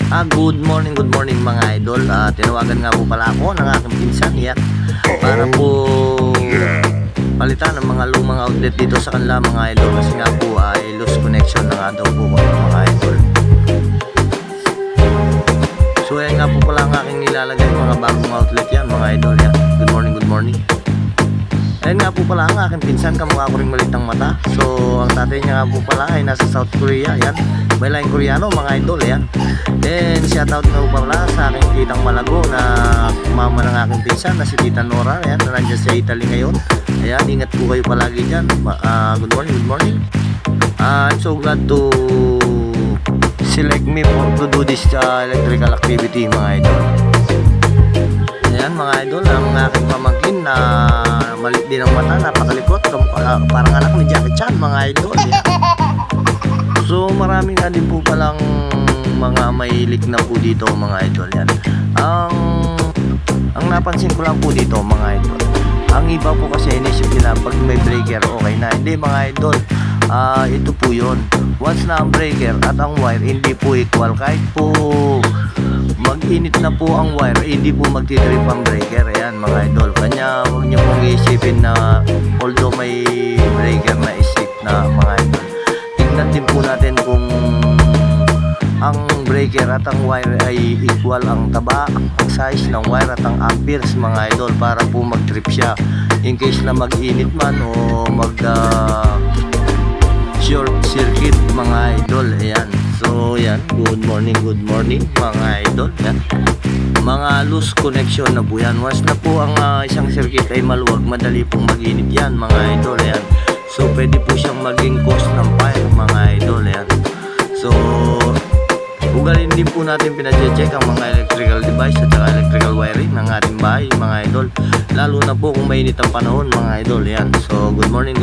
Good morning mga idol. Tinawagan nga po pala ako ng aking pinsan yan para po palitan ng mga lumang outlet dito sa kanila mga idol, kasi nga po ay loose connection na nga daw po mga idol. So yan nga po pala ang aking nilalagay, mga bagong outlet yan mga idol yan. Good morning. Ayan nga po pala ang aking pinsan, kamukha ko rin malitang mata. So ang tatay niya nga po pala ay nasa South Korea yan. May laing Koreano mga idol yan. Then shoutout nga po pala sa aking titang Malago na mama ng aking pinsan na si Tita Nora yan, na nandiyan sa Italy ngayon. Ayan, ingat po kayo palagi dyan. Good morning. I'm so glad to select me to do this electrical activity mga idol. Ayan mga idol, ang aking pamangkin na malit din ang mata, napakalipot, parang anak ni Jackie Chan mga idol. Ayan. So maraming nga din po palang mga mahilig na po dito mga idol yan. Ang napansin ko lang po dito mga idol, ang iba po kasi inisip nila pag may breaker okay na. Hindi mga idol, ito po yun. Once na ang breaker at ang wire hindi po equal, kahit po mag-init na po ang wire, hindi po magtitrip ang breaker. Ayan mga idol, kanya huwag niyo pong iisipin na although may breaker na isip na mga idol, tignan din po natin kung ang breaker at ang wire ay equal, ang taba, ang size ng wire at ang amperes mga idol, para po mag-trip siya in case na mag-init man o short circuit mga idol. Ayan. So yan, good morning mga idol yan. Mga loose connection na po yan. Once na po ang isang circuit ay maluwag, madali pong mag-init yan mga idol. Ayan. So pwede po siyang maging cause ng fire mga idol. Ayan. So ugalin din po natin pinacheck ang mga electrical device at saka electrical wiring ng ating bahay mga idol, lalo na po kung mainit ang panahon mga idol. Yan. So good morning.